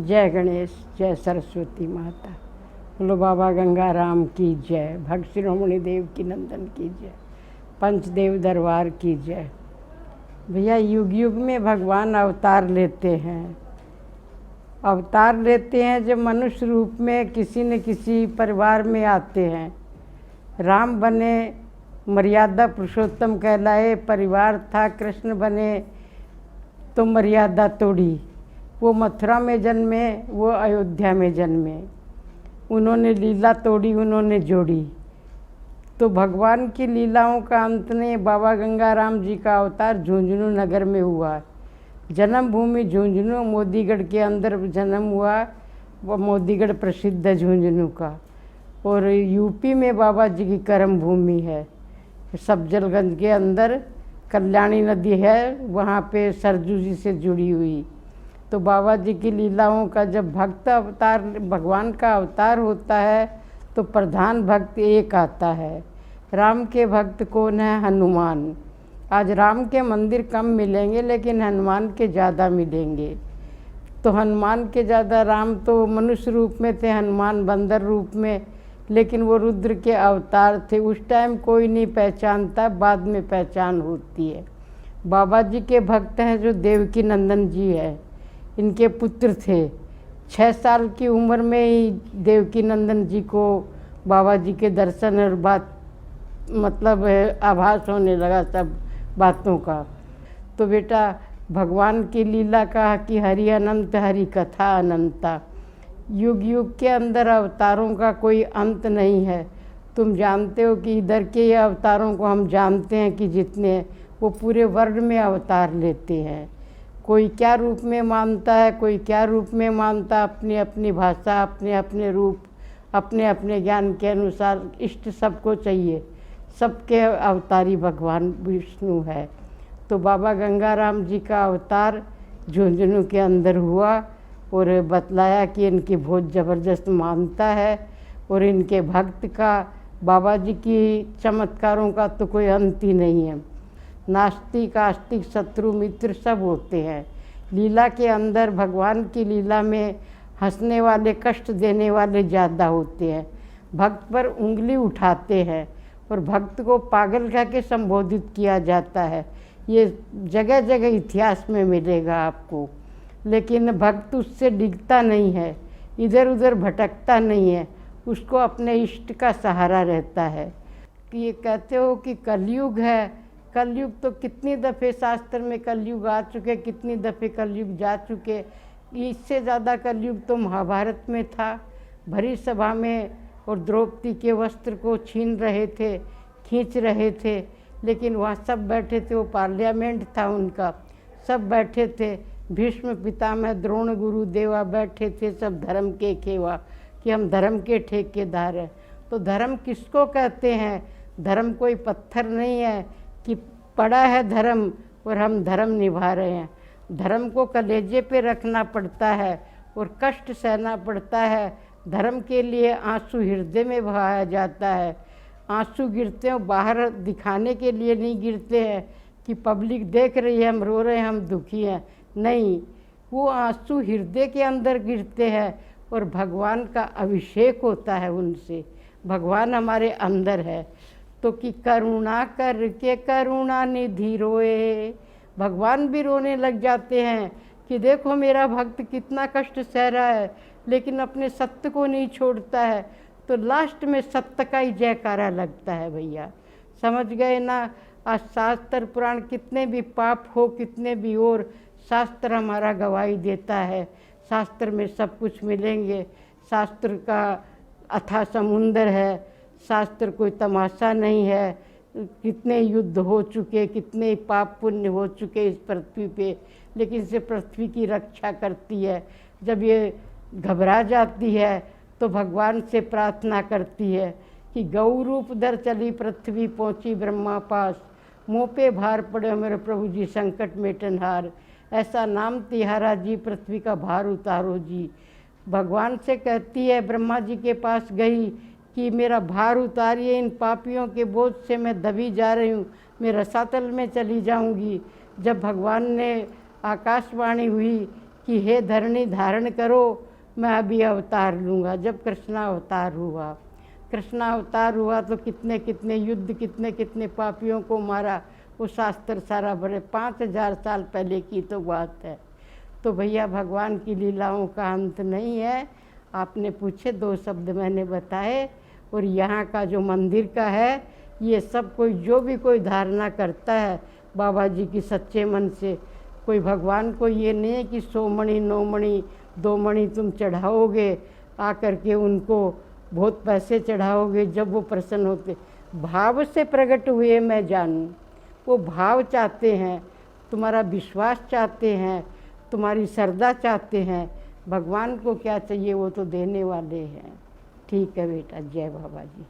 जय गणेश, जय सरस्वती माता। बोलो बाबा गंगाराम की जय, भक्त शिरोमणि देव की नंदन की जय, पंचदेव दरबार की जय। भैया युग युग में भगवान अवतार लेते हैं। अवतार लेते हैं जब मनुष्य रूप में किसी न किसी परिवार में आते हैं। राम बने मर्यादा पुरुषोत्तम कहलाए, परिवार था। कृष्ण बने तो मर्यादा तोड़ी। वो मथुरा में जन्मे, वो अयोध्या में जन्मे। उन्होंने लीला तोड़ी, उन्होंने जोड़ी। तो भगवान की लीलाओं का अंत ने बाबा गंगाराम जी का अवतार झुंझुनू नगर में हुआ। जन्मभूमि झुंझुनू, मोदीगढ़ के अंदर जन्म हुआ। वो मोदीगढ़ प्रसिद्ध है झुंझुनू का। और यूपी में बाबा जी की कर्म भूमि है। सफजलगंज के अंदर कल्याणी नदी है, वहाँ पे सरजू जी से जुड़ी हुई। तो बाबा जी की लीलाओं का जब भक्त अवतार, भगवान का अवतार होता है तो प्रधान भक्त एक आता है। राम के भक्त कौन है? हनुमान। आज राम के मंदिर कम मिलेंगे लेकिन हनुमान के ज़्यादा मिलेंगे। तो हनुमान के ज़्यादा, राम तो मनुष्य रूप में थे, हनुमान बंदर रूप में, लेकिन वो रुद्र के अवतार थे। उस टाइम कोई नहीं पहचानता, बाद में पहचान होती है। बाबा जी के भक्त हैं जो देवकी नंदन जी है, इनके पुत्र थे। 6 साल की उम्र में ही देवकी नंदन जी को बाबा जी के दर्शन और बात मतलब आभास होने लगा सब बातों का। तो बेटा भगवान की लीला कहा कि हरि अनंत, हरि कथा अनंता। युग युग के अंदर अवतारों का कोई अंत नहीं है। तुम जानते हो कि इधर के ये अवतारों को हम जानते हैं कि जितने, वो पूरे वर्ल्ड में अवतार लेते हैं। कोई क्या रूप में मानता है, कोई क्या रूप में मानता, अपनी अपनी भाषा, अपने अपने रूप, अपने अपने ज्ञान के अनुसार इष्ट सबको चाहिए। सबके अवतारी भगवान विष्णु है। तो बाबा गंगाराम जी का अवतार झुंझुनू के अंदर हुआ और बतलाया कि इनकी बहुत ज़बरदस्त मानता है और इनके भक्त का, बाबा जी की चमत्कारों का तो कोई अंत ही नहीं है। नास्तिक आस्तिक शत्रु मित्र सब होते हैं। लीला के अंदर, भगवान की लीला में हंसने वाले, कष्ट देने वाले ज़्यादा होते हैं। भक्त पर उंगली उठाते हैं और भक्त को पागल कह के संबोधित किया जाता है। ये जगह जगह इतिहास में मिलेगा आपको। लेकिन भक्त उससे डिगता नहीं है, इधर उधर भटकता नहीं है, उसको अपने इष्ट का सहारा रहता है। ये कहते हो कि कलयुग है, कलयुग तो कितनी दफ़े शास्त्र में कलयुग आ चुके, कितनी दफ़े कलयुग जा चुके। इससे ज़्यादा कलयुग तो महाभारत में था। भरी सभा में और द्रौपदी के वस्त्र को छीन रहे थे, खींच रहे थे, लेकिन वहाँ सब बैठे थे। वो पार्लियामेंट था उनका, सब बैठे थे। भीष्म पितामह, द्रोण गुरु देवा बैठे थे, सब धर्म के खेवा कि हम धर्म के ठेकेदार हैं। तो धर्म किसको कहते हैं? धर्म कोई पत्थर नहीं है कि पड़ा है धर्म और हम धर्म निभा रहे हैं। धर्म को कलेजे पे रखना पड़ता है और कष्ट सहना पड़ता है। धर्म के लिए आंसू हृदय में बहाया जाता है। आंसू गिरते हैं बाहर दिखाने के लिए नहीं गिरते हैं कि पब्लिक देख रही है हम रो रहे हैं, हम दुखी हैं। नहीं, वो आंसू हृदय के अंदर गिरते हैं और भगवान का अभिषेक होता है उनसे। भगवान हमारे अंदर है। तो कि करुणा करके करुणा निधि रोए। भगवान भी रोने लग जाते हैं कि देखो मेरा भक्त कितना कष्ट सह रहा है, लेकिन अपने सत्य को नहीं छोड़ता है। तो लास्ट में सत्य का ही जयकारा लगता है भैया। समझ गए ना? आज शास्त्र पुराण कितने भी पाप हो, कितने भी, और शास्त्र हमारा गवाही देता है। शास्त्र में सब कुछ मिलेंगे। शास्त्र का अथाह समुंदर है। शास्त्र कोई तमाशा नहीं है। कितने युद्ध हो चुके, कितने पाप पुण्य हो चुके इस पृथ्वी पे, लेकिन इसे पृथ्वी की रक्षा करती है। जब ये घबरा जाती है तो भगवान से प्रार्थना करती है कि गौ रूप धर चली पृथ्वी, पहुँची ब्रह्मा पास, मुँह पे भार पड़े मेरे प्रभु जी, संकट मेटनहार। ऐसा नाम तिहारा जी, पृथ्वी का भार उतारो जी। भगवान से कहती है, ब्रह्मा जी के पास गई कि मेरा भार उतारिए, इन पापियों के बोझ से मैं दबी जा रही हूँ, मैं रसातल में चली जाऊँगी। जब भगवान ने आकाशवाणी हुई कि हे धरणी धारण करो, मैं अभी अवतार लूँगा। जब कृष्णावतार हुआ, कृष्णावतार हुआ तो कितने कितने युद्ध, कितने कितने पापियों को मारा, वो शास्त्र सारा भरे 5000 साल पहले की तो बात है। तो भैया भगवान की लीलाओं का अंत नहीं है। आपने पूछे, 2 शब्द मैंने बताए। और यहाँ का जो मंदिर का है, ये सब कोई जो भी कोई धारणा करता है बाबा जी की सच्चे मन से, कोई भगवान को ये नहीं है कि 100 मणि 9 मणि 2 मणि तुम चढ़ाओगे, आकर के उनको बहुत पैसे चढ़ाओगे, जब वो प्रसन्न होते। भाव से प्रकट हुए मैं जानूं, वो भाव चाहते हैं, तुम्हारा विश्वास चाहते हैं, तुम्हारी श्रद्धा चाहते हैं। भगवान को क्या चाहिए, वो तो देने वाले हैं। ठीक है बेटा, जय बाबा जी।